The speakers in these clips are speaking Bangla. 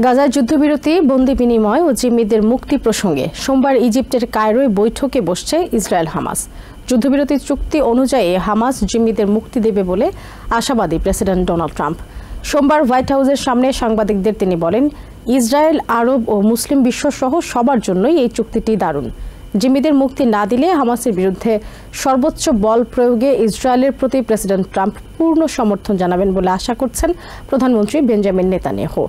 গাজার যুদ্ধবিরতি, বন্দি বিনিময় ও জিম্মিদের মুক্তি প্রসঙ্গে সোমবার ইজিপ্টের কায়রোয় বৈঠকে বসছে ইসরায়েল হামাস। যুদ্ধবিরতি চুক্তি অনুযায়ী হামাস জিম্মিদের মুক্তি দেবে বলে আশাবাদী প্রেসিডেন্ট ডোনাল্ড ট্রাম্প। সোমবার হোয়াইট হাউসের সামনে সাংবাদিকদের তিনি বলেন, ইসরায়েল, আরব ও মুসলিম বিশ্বসহ সবার জন্যই এই চুক্তিটি দারুণ। জিম্মিদের মুক্তি না দিলে হামাসের বিরুদ্ধে সর্বোচ্চ বল প্রয়োগে ইসরায়েলের প্রতি প্রেসিডেন্ট ট্রাম্প পূর্ণ সমর্থন জানাবেন বলে আশা করছেন প্রধানমন্ত্রী বেঞ্জামিন নেতানিয়াহু।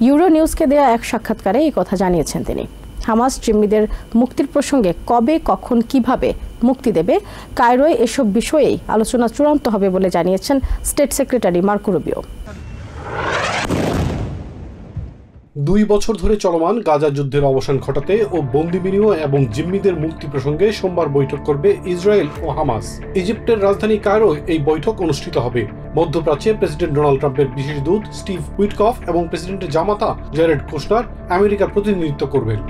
ইউরো নিউজকে দেয়া এক সাক্ষাৎকারে এই কথা জানিয়েছেন তিনি। হামাস জিম্মিদের মুক্তির প্রসঙ্গে কবে, কখন, কিভাবে মুক্তি দেবে, কায়রোয় এসব বিষয়েই আলোচনা চূড়ান্ত হবে বলে জানিয়েছেন স্টেট সেক্রেটারি মার্কো রুবিও। 2 বছর ধরে চলমান গাজা যুদ্ধের অবসান ঘটাতে ও বন্দি বিনিময় এবং জিম্মিদের মুক্তি প্রসঙ্গে সোমবার বৈঠক করবে ইসরায়েল ও হামাস। ইজিপ্টের রাজধানী কায়রোয় এই বৈঠক অনুষ্ঠিত হবে। মধ্যপ্রাচ্যে প্রেসিডেন্ট ডোনাল্ড ট্রাম্পের বিশেষ দূত স্টিভ উইটকফ এবং প্রেসিডেন্টের জামাতা জ্যারেড কুশনার আমেরিকার প্রতিনিধিত্ব করবেন।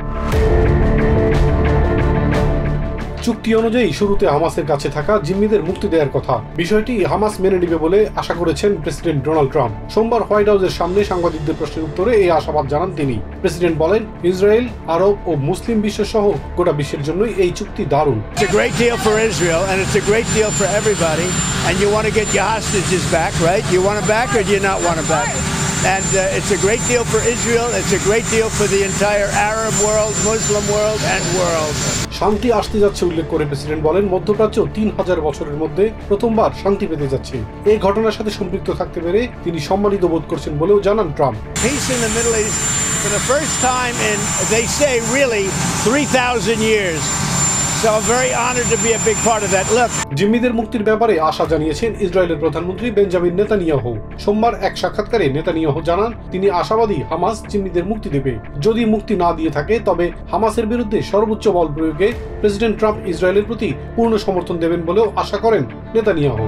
চুক্তি অনুযায়ী শুরুতে হামাসের কাছে থাকা জিম্মিদের মুক্তি দেওয়ার কথা। বিষয়টি হামাস মেনে নেবে বলে আশা করেছেন প্রেসিডেন্ট ডোনাল্ড ট্রাম্প। সোমবার হোয়াইট হাউসের সামনে সাংবাদিকদের প্রশ্নের উত্তরে এই আশাবাদ জানান তিনি। প্রেসিডেন্ট বলেন, ইসরায়েল, আরব ও মুসলিম বিশ্ব সহ গোটা বিশ্বের জন্যই এই চুক্তি দারুণ। It's a great deal for Israel and it's a great deal for everybody, and you want to get your hostages back, right? You want them back or do you not want them back? And it's a great deal for Israel, it's a great deal for the entire Arab world, Muslim world and world. শান্তি আসতে যাচ্ছে উল্লেখ করে প্রেসিডেন্ট বলেন, মধ্যপ্রাচ্য 3000 বছরের মধ্যে প্রথমবার শান্তি পেতে যাচ্ছে। এই ঘটনার সাথে সম্পৃক্ত থাকতে পেরে তিনি সম্মানিত বোধ করছেন বলেও জানান Trump. Peace in the Middle East for the first time in, they say, really 3000 years. So I'm very honored to be a big part of that. Look, জিম্মিদের মুক্তির ব্যাপারে আশা জানিয়েছেন ইসরায়েলের প্রধানমন্ত্রী বেঞ্জামিন নেতানিয়াহু। সোমবার এক সাক্ষাৎকারে নেতানিয়াহু জানান, তিনি আশাবাদী হামাস জিম্মিদের মুক্তি দেবে। যদি মুক্তি না দিয়ে থাকে তবে হামাসের বিরুদ্ধে সর্বোচ্চ বল প্রয়োগে প্রেসিডেন্ট ট্রাম্প ইসরায়েলের প্রতি পূর্ণ সমর্থন দেবেন বলেও আশা করেন নেতানিয়াহু।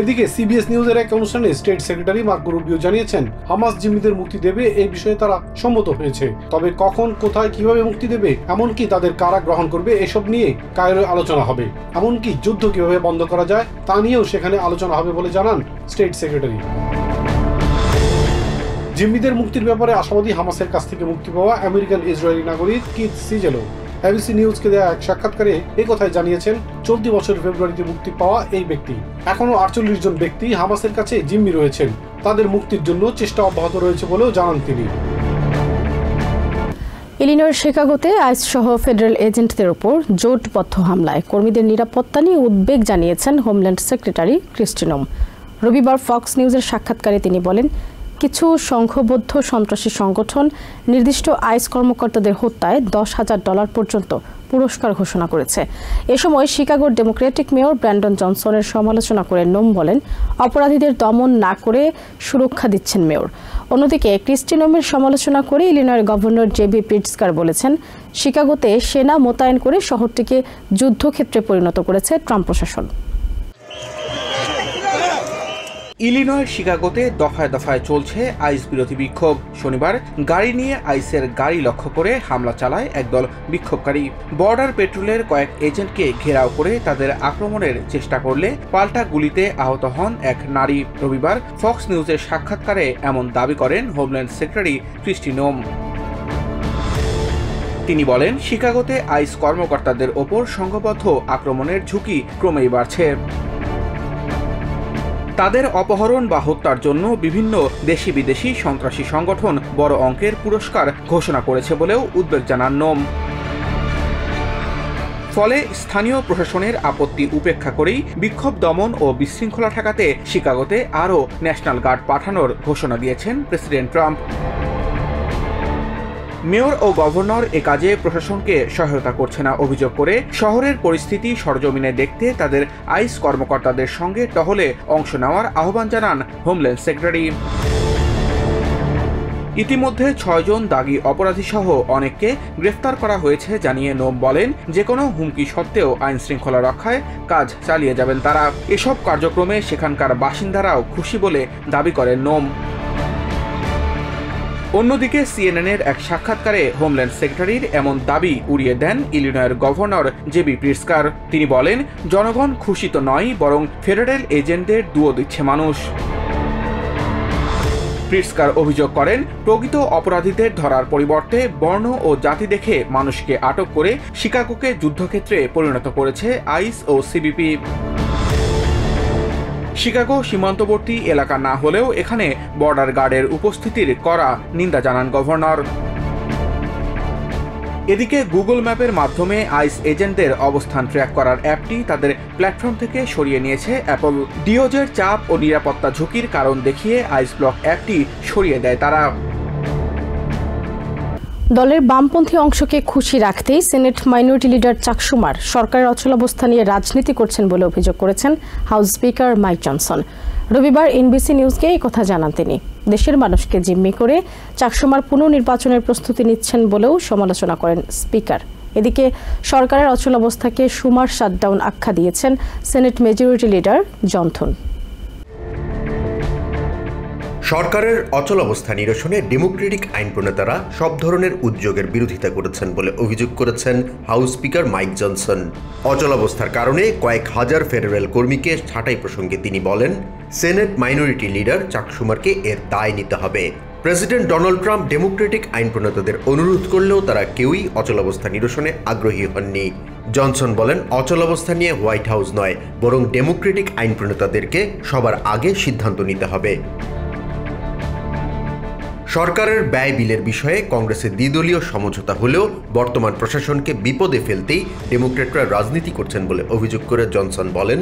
এদিকে সিবিএস নিউজের এক অনুষ্ঠানে স্টেট সেক্রেটারি মার্কো রুবিও জানিয়েছেন, হামাস জিম্মিদের মুক্তি দেবে এই বিষয়ে তারা সম্মত হয়েছে। তবে কখন, কোথায়, কিভাবে মুক্তি দেবে, এমনকি তাদের কারা গ্রহণ করবে, এসব নিয়ে কায়রোয় আলোচনা হবে। এমনকি যুদ্ধ কিভাবে বন্ধ করা যায় তা নিয়েও সেখানে আলোচনা হবে বলে জানান স্টেট সেক্রেটারি। জিম্মিদের মুক্তির ব্যাপারে আশাবাদী হামাসের কাছ থেকে মুক্তি পাওয়া আমেরিকান ইসরায়েলি নাগরিক কিথ সিজেলো এবিসি নিউজকে দেওয়া এক সাক্ষাৎকারে এই কথাই জানিয়েছেন, চলতি বছর ফেব্রুয়ারিতে মুক্তি পাওয়া এই ব্যক্তি। এখনো 48 জন ব্যক্তি হামাসের কাছে জিম্মি রয়েছেন। তাদের মুক্তির জন্য চেষ্টা অব্যাহত রয়েছে বলেও জানান তিনি। ইলিনয়ের শিকাগোতে আইস সহ ফেডারেল এজেন্টদের উপর জোটবদ্ধ হামলায় কর্মীদের নিরাপত্তা নিয়ে উদ্বেগ জানিয়েছেন হোমল্যান্ড সেক্রেটারি ক্রিস্টি নোম। রবিবার ফক্স নিউজের সাক্ষাৎকারে তিনি বলেন, কিছু সংঘবদ্ধ সন্ত্রাসী সংগঠন নির্দিষ্ট আইস কর্মকর্তাদের হত্যায় $10,000 পর্যন্ত পুরস্কার ঘোষণা করেছে। এ সময় শিকাগোর ডেমোক্রেটিক মেয়র ব্র্যান্ডন জনসনের সমালোচনা করে নোম বলেন, অপরাধীদের দমন না করে সুরক্ষা দিচ্ছেন মেয়র। অন্যদিকে ক্রিস্টি নোমের সমালোচনা করে ইলিনয়ের গভর্নর জেবি প্রিটস্কার বলেছেন, শিকাগোতে সেনা মোতায়েন করে শহরটিকে যুদ্ধক্ষেত্রে পরিণত করেছে ট্রাম্প প্রশাসন। ইলিনয়ের শিকাগোতে দফায় দফায় চলছে আইস বিরোধী বিক্ষোভ। শনিবার গাড়ি নিয়ে আইসের গাড়ি লক্ষ্য করে হামলা চালায় একদল বিক্ষোভকারী। বর্ডার পেট্রোলের কয়েক এজেন্টকে ঘেরাও করে তাদের আক্রমণের চেষ্টা করলে পাল্টা গুলিতে আহত হন এক নারী। রবিবার ফক্স নিউজের সাক্ষাৎকারে এমন দাবি করেন হোমল্যান্ড সেক্রেটারি ক্রিস্টি নোম। তিনি বলেন, শিকাগোতে আইস কর্মকর্তাদের ওপর সংঘবদ্ধ আক্রমণের ঝুঁকি ক্রমেই বাড়ছে। তাদের অপহরণ বা হত্যার জন্য বিভিন্ন দেশি বিদেশি সন্ত্রাসী সংগঠন বড় অঙ্কের পুরস্কার ঘোষণা করেছে বলেও উদ্বেগ জানান নোম। ফলে স্থানীয় প্রশাসনের আপত্তি উপেক্ষা করেই বিক্ষোভ দমন ও বিশৃঙ্খলা ঠেকাতে শিকাগোতে আরও ন্যাশনাল গার্ড পাঠানোর ঘোষণা দিয়েছেন প্রেসিডেন্ট ট্রাম্প। মেয়র ও গভর্নর এ কাজে প্রশাসনকে সহায়তা করছে না অভিযোগ করে শহরের পরিস্থিতি সরজমিনে দেখতে তাদের আইস কর্মকর্তাদের সঙ্গে টহলে অংশ নেওয়ার আহ্বান জানান হোমল্যান্ড সেক্রেটারি। ইতিমধ্যে 6 জন দাগী অপরাধী সহ অনেককে গ্রেফতার করা হয়েছে জানিয়ে নোম বলেন, যে কোনো হুমকি সত্ত্বেও আইন শৃঙ্খলা রক্ষায় কাজ চালিয়ে যাবেন তারা। এসব কার্যক্রমে সেখানকার বাসিন্দারাও খুশি বলে দাবি করেন নোম। অন্যদিকে সিএনএনের এক সাক্ষাৎকারে হোমল্যান্ড সেক্রেটারির এমন দাবি উড়িয়ে দেন ইলিনয়ের গভর্নর জেবি প্রিটস্কার। তিনি বলেন, জনগণ খুশি তো নয়, বরং ফেডারেল এজেন্টদের দুয়ো দিচ্ছে মানুষ। প্রিটস্কার অভিযোগ করেন, প্রকৃত অপরাধীদের ধরার পরিবর্তে বর্ণ ও জাতি দেখে মানুষকে আটক করে শিকাগোকে যুদ্ধক্ষেত্রে পরিণত করেছে আইস ও সিবিপি। শিকাগো সীমান্তবর্তী এলাকা না হলেও এখানে বর্ডার গার্ডের উপস্থিতির কড়া নিন্দা জানান গভর্নর। এদিকে গুগল ম্যাপের মাধ্যমে আইস এজেন্টদের অবস্থান ট্র্যাক করার অ্যাপটি তাদের প্ল্যাটফর্ম থেকে সরিয়ে নিয়েছে অ্যাপল। ডিওজের চাপ ও নিরাপত্তা ঝুঁকির কারণ দেখিয়ে আইস ব্লক অ্যাপটি সরিয়ে দেয় তারা। দলের বামপন্থী অংশকে খুশি রাখতেই সিনেট মাইনরিটি লিডার চাক শুমার সরকারের অচলাবস্থা নিয়ে রাজনীতি করছেন বলে অভিযোগ করেছেন হাউস স্পিকার মাইক জনসন। রবিবার এনবিসি নিউজকে এই কথা জানান তিনি। দেশের মানুষকে জিম্মি করে চাক শুমার পুনর্নির্বাচনের প্রস্তুতি নিচ্ছেন বলেও সমালোচনা করেন স্পিকার। এদিকে সরকারের অচলাবস্থাকে শুমার শাটডাউন আখ্যা দিয়েছেন সিনেট মেজরিটি লিডার জনথন। সরকারের অচলাবস্থা নিরসনে ডেমোক্রেটিক আইন প্রণেতারা সব ধরনের উদ্যোগের বিরোধিতা করেছেন বলে অভিযোগ করেছেন হাউস স্পিকার মাইক জনসন। অচলাবস্থার কারণে কয়েক হাজার ফেডারেল কর্মীকে ছাঁটাই প্রসঙ্গে তিনি বলেন, সেনেট মাইনরিটি লিডার চাক শুমারকে এর দায় নিতে হবে। প্রেসিডেন্ট ডোনাল্ড ট্রাম্প ডেমোক্রেটিক আইন প্রণেতাদের অনুরোধ করলেও তারা কেউই অচলাবস্থা নিরসনে আগ্রহী হননি। জনসন বলেন, অচলাবস্থা নিয়ে হোয়াইট হাউস নয়, বরং ডেমোক্রেটিক আইন প্রণেতাদেরকে সবার আগে সিদ্ধান্ত নিতে হবে। সরকারের ব্যয় বিলের বিষয়ে কংগ্রেসের দ্বিদলীয় সমঝোতা হলেও বর্তমান প্রশাসনকে বিপদে ফেলতেই ডেমোক্রেটরা রাজনীতি করছেন বলে অভিযোগ করে জনসন বলেন,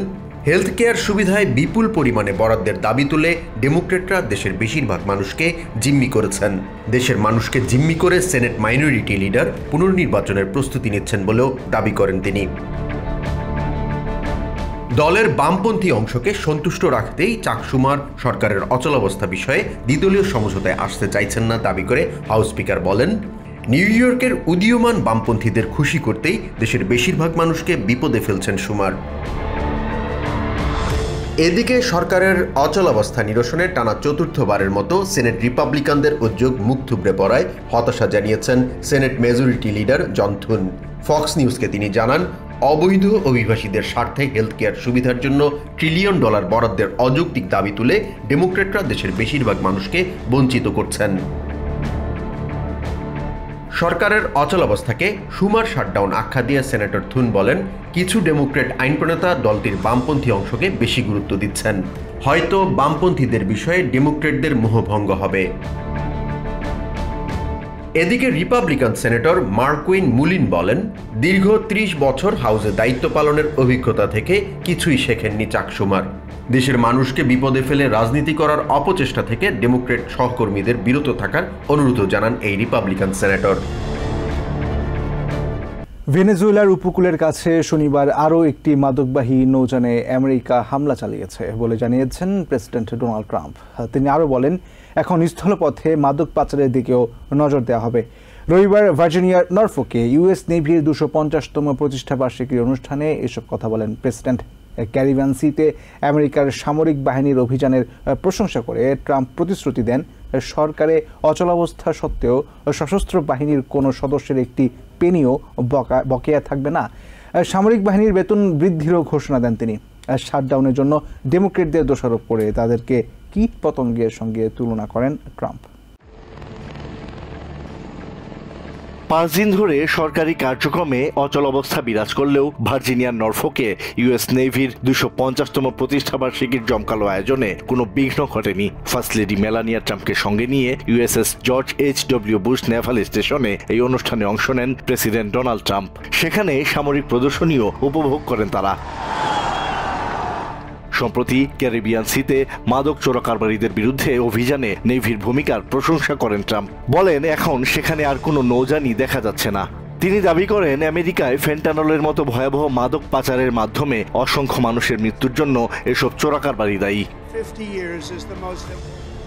হেলথ কেয়ার সুবিধায় বিপুল পরিমাণে বরাদ্দের দাবি তুলে ডেমোক্রেটরা দেশের বেশিরভাগ মানুষকে জিম্মি করেছেন। দেশের মানুষকে জিম্মি করে সেনেট মাইনরিটি লিডার পুনর্নির্বাচনের প্রস্তুতি নিচ্ছেন বলেও দাবি করেন তিনি। দলের বামপন্থী অংশকে সন্তুষ্ট রাখতেই চাক শুমার সরকারের অচলাবস্থা বিষয়ে দ্বিদলীয় সমঝোতায় আসতে চাইছেন না দাবি করে হাউস স্পিকার বলেন, নিউ ইয়র্কের উদীয়মান বামপন্থীদের খুশি করতেই দেশের বেশিরভাগ মানুষকে বিপদে ফেলছেন শুমার। এদিকে সরকারের অচলাবস্থা নিরসনে টানা চতুর্থবারের মতো সিনেট রিপাবলিকানদের উদ্যোগ মুখ থুবড়ে পড়ায় হতাশা জানিয়েছেন Senate majority leader John Thune. Fox নিউজকে তিনি জানান, অবৈধ অভিবাসীদের স্বার্থে হেলথ কেয়ার সুবিধার জন্য $1 ট্রিলিয়ন বরাদ্দের অযৌক্তিক দাবি তুলে ডেমোক্রেটরা দেশের বেশিরভাগ মানুষকে বঞ্চিত করছেন। সরকারের অচলাবস্থাকে শুমার শাটডাউন আখ্যা দিয়ে সেনেটর থুন বলেন, কিছু ডেমোক্রেট আইন প্রণেতা দলটির বামপন্থী অংশকে বেশি গুরুত্ব দিচ্ছেন। হয়তো বামপন্থীদের বিষয়ে ডেমোক্রেটদের মোহভঙ্গ হবে। এদিকে রিপাবলিকান সেনেটর মার্কুইন মুলিন বলেন, দীর্ঘ 30 বছর হাউসে দায়িত্ব পালনের অভিজ্ঞতা থেকে কিছুই শেখেননি চাক শুমার। দেশের মানুষকে বিপদে ফেলে রাজনীতি করার অপচেষ্টা থেকে ডেমোক্রেট সহকর্মীদের বিরত থাকার অনুরোধ জানান এই রিপাবলিকান সেনেটর। ভেনেজুয়েলার উপকূলের কাছে শনিবার আরও একটি মাদকবাহী নৌযানে আমেরিকা হামলা চালিয়েছে বলে জানিয়েছেন প্রেসিডেন্ট ডোনাল্ড ট্রাম্প। তিনি আরও বলেন, এখন স্থলপথে মাদক পাচারের দিকেও নজর দেওয়া হবে। রবিবার ভার্জিনিয়ার নরফোকে ইউএস নেভির 250তম প্রতিষ্ঠাবার্ষিকীর অনুষ্ঠানে এসব কথা বলেন প্রেসিডেন্ট। ক্যারিবিয়ান সিতে আমেরিকার সামরিক বাহিনীর অভিযানের প্রশংসা করে ট্রাম্প প্রতিশ্রুতি দেন, সরকারে অচলাবস্থা সত্ত্বেও সশস্ত্র বাহিনীর কোনো সদস্যের একটি পেনিও বকেয়া থাকবে না। সামরিক বাহিনীর বেতন বৃদ্ধিরও ঘোষণা দেন তিনি। শাটডাউনের জন্য ডেমোক্রেটদের দোষারোপ করে তাদেরকে কীট পতঙ্গের সঙ্গে তুলনা করেন ট্রাম্প। 5 দিন ধরে সরকারি কার্যক্রমে অচলাবস্থা বিরাজ করলেও ভার্জিনিয়ার নরফোকে ইউএস নেভির 250তম প্রতিষ্ঠাবার্ষিকীর জমকালো আয়োজনে কোনো বিঘ্ন ঘটেনি। ফার্স্ট লেডি মেলানিয়া ট্রাম্পকে সঙ্গে নিয়ে USS George H.W. Bush Naval স্টেশনে এই অনুষ্ঠানে অংশ নেন প্রেসিডেন্ট ডোনাল্ড ট্রাম্প। সেখানে সামরিক প্রদর্শনীও উপভোগ করেন তারা। সম্প্রতি ক্যারিবিয়ান সিতে মাদক চোরাকারবারীদের বিরুদ্ধে অভিযানে নেভির ভূমিকার প্রশংসা করেন ট্রাম্প। বলেন, এখন সেখানে আর কোনো নৌযানই দেখা যাচ্ছে না। তিনি দাবি করেন, আমেরিকায় ফেন্টানলের মতো ভয়াবহ মাদক পাচারের মাধ্যমে অসংখ্য মানুষের মৃত্যুর জন্য এসব চোরাকারবারি দায়ী।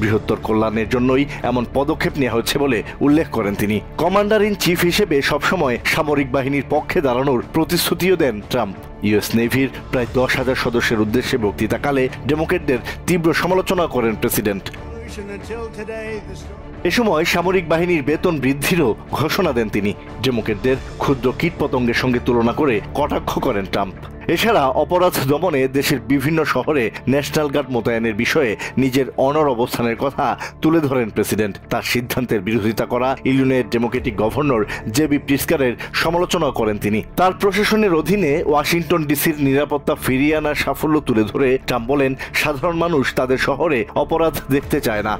বৃহত্তর কল্যাণের জন্যই এমন পদক্ষেপ নেওয়া হচ্ছে বলে উল্লেখ করেন তিনি। কমান্ডার ইন চিফ হিসেবে সবসময় সামরিক বাহিনীর পক্ষে দাঁড়ানোর প্রতিশ্রুতিও দেন ট্রাম্প। ইউএস নেভির প্রায় 10,000 সদস্যের উদ্দেশ্যে বক্তৃতাকালে ডেমোক্রেটদের তীব্র সমালোচনা করেন প্রেসিডেন্ট। এ সময় সামরিক বাহিনীর বেতন বৃদ্ধিরও ঘোষণা দেন তিনি। ডেমোক্রেটদের ক্ষুদ্র কীটপতঙ্গের সঙ্গে তুলনা করে কটাক্ষ করেন ট্রাম্প। এছাড়া অপরাধ দমনে দেশের বিভিন্ন শহরে ন্যাশনাল গার্ড মোতায়েনের বিষয়ে নিজের অনড় অবস্থানের কথা তুলে ধরেন প্রেসিডেন্ট। তার সিদ্ধান্তের বিরোধিতা করা ইলিনয়ের ডেমোক্রেটিক গভর্নর জেবি প্রিটস্কারের সমালোচনা করেন তিনি। তার প্রশাসনের অধীনে ওয়াশিংটন ডিসির নিরাপত্তা ফিরিয়ে আনার সাফল্য তুলে ধরে ট্রাম্প বলেন, সাধারণ মানুষ তাদের শহরে অপরাধ দেখতে চায় না।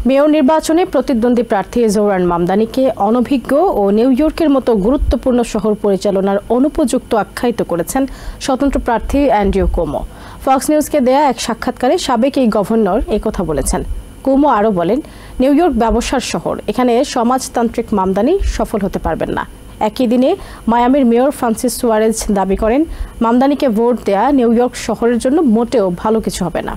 মেয়র নির্বাচনে প্রতিদ্বন্দ্বী প্রার্থী জোহরান মামদানিকে অনভিজ্ঞ ও নিউ ইয়র্কের মতো গুরুত্বপূর্ণ শহর পরিচালনার অনুপযুক্ত আখ্যায়িত করেছেন স্বতন্ত্র প্রার্থী অ্যান্ড্রিউ কুওমো। ফক্স নিউজকে দেয়া এক সাক্ষাৎকারে সাবেক এই গভর্নর একথা বলেছেন। কুওমো আরও বলেন, নিউ ইয়র্ক ব্যবসার শহর, এখানে সমাজতান্ত্রিক মামদানি সফল হতে পারবেন না। একই দিনে মায়ামির মেয়র ফ্রান্সিস সুয়ারেজ দাবি করেন, মামদানিকে ভোট দেয়া নিউ ইয়র্ক শহরের জন্য মোটেও ভালো কিছু হবে না।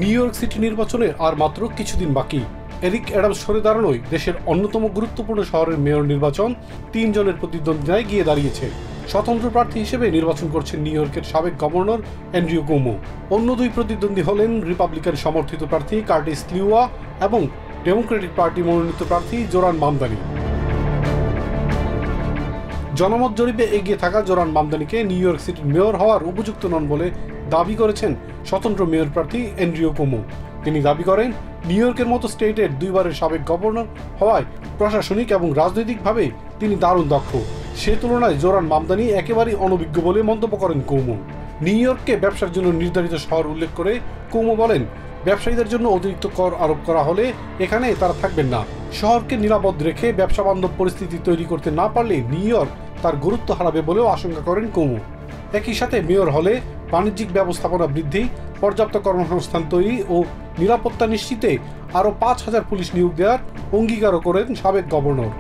নিউ ইয়র্ক সিটি নির্বাচনে আর মাত্র কিছুদিন বাকি। এরিক অ্যাডামস সরে দাঁড়ানোয় দেশের অন্যতম গুরুত্বপূর্ণ শহরের মেয়র নির্বাচন 3 জনের প্রতিদ্বন্দ্বিতায় গিয়ে দাঁড়িয়েছে। স্বতন্ত্র প্রার্থী হিসেবে নির্বাচন করছেন নিউ ইয়র্কের সাবেক গভর্নর অ্যান্ড্রিউ কুওমো। অন্য 2 প্রতিদ্বন্দ্বী হলেন রিপাবলিকান সমর্থিত প্রার্থী কার্টিস লিওয়া এবং ডেমোক্রেটিক পার্টি মনোনীত প্রার্থী জোরান মামদানি। জনমত জরিপে এগিয়ে থাকা জোরান মামদানিকে নিউ ইয়র্ক সিটির মেয়র হওয়ার উপযুক্ত নন বলে দাবি করেছেন স্বতন্ত্র মেয়র প্রার্থী অ্যান্ড্রিউ কুওমো। তিনি দাবি করেন, নিউ ইয়র্কের মতো স্টেটের 2 বারের সাবেক গভর্নর হওয়ায় প্রশাসনিক এবং রাজনৈতিকভাবে তিনি দারুণ দক্ষ। সে তুলনায় জোরান মামদানি একেবারেই অনভিজ্ঞ বলে মন্তব্য করেন কুওমো। নিউ ইয়র্ককে ব্যবসার জন্য নির্ধারিত শহর উল্লেখ করে কুওমো বলেন, ব্যবসায়ীদের জন্য অতিরিক্ত কর আরোপ করা হলে এখানে তারা থাকবেন না। শহরকে নিরাপদ রেখে ব্যবসা বান্ধব পরিস্থিতি তৈরি করতে না পারলে নিউ ইয়র্ক তার গুরুত্ব হারাবে বলেও আশঙ্কা করেন কুওমো। একই সাথে মেয়র হলে বাণিজ্যিক ব্যবস্থাপনা বৃদ্ধি, পর্যাপ্ত কর্মসংস্থান তৈরি ও নিরাপত্তা নিশ্চিতে আরও 5,000 পুলিশ নিয়োগ দেওয়ার অঙ্গীকারও করেন সাবেক গভর্নর।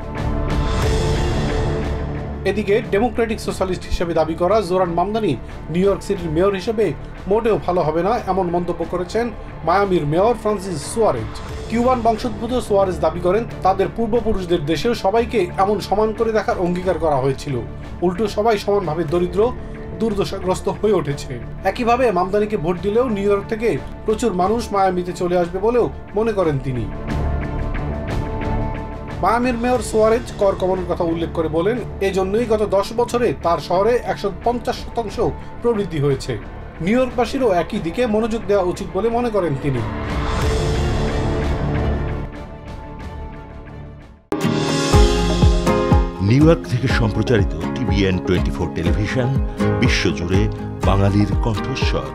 এদিকে ডেমোক্রেটিক সোশ্যালিস্ট হিসেবে দাবি করা জোরান মামদানি নিউ ইয়র্ক সিটির মেয়র হিসেবে মোটেও ভালো হবে না এমন মন্তব্য করেছেন মায়ামির মেয়র ফ্রান্সিস সুয়ারেজ। কিউবান বংশোদ্ভূত সুয়ারেজ দাবি করেন, তাদের পূর্বপুরুষদের দেশেও সবাইকে এমন সমান করে দেখার অঙ্গীকার করা হয়েছিল। উল্টো সবাই সমানভাবে দরিদ্র, দুর্দশাগ্রস্ত হয়ে উঠেছে। একইভাবে মামদানিকে ভোট দিলেও নিউ ইয়র্ক থেকে প্রচুর মানুষ মায়ামিতে চলে আসবে বলেও মনে করেন তিনি। মায়ামির মেয়র সুয়ারেজ কর কমানোর কথা উল্লেখ করে বলেন, এজন্যই গত 10 বছরে তার শহরে 150% প্রবৃদ্ধি হয়েছে। নিউ ইয়র্কবাসীরও একই দিকে মনোযোগ দেওয়া উচিত বলে মনে করেন তিনি। নিউ ইয়র্ক থেকে সম্প্রচারিত TVN 24 টেলিভিশন বিশ্বজুড়ে বাঙালির কণ্ঠস্বর।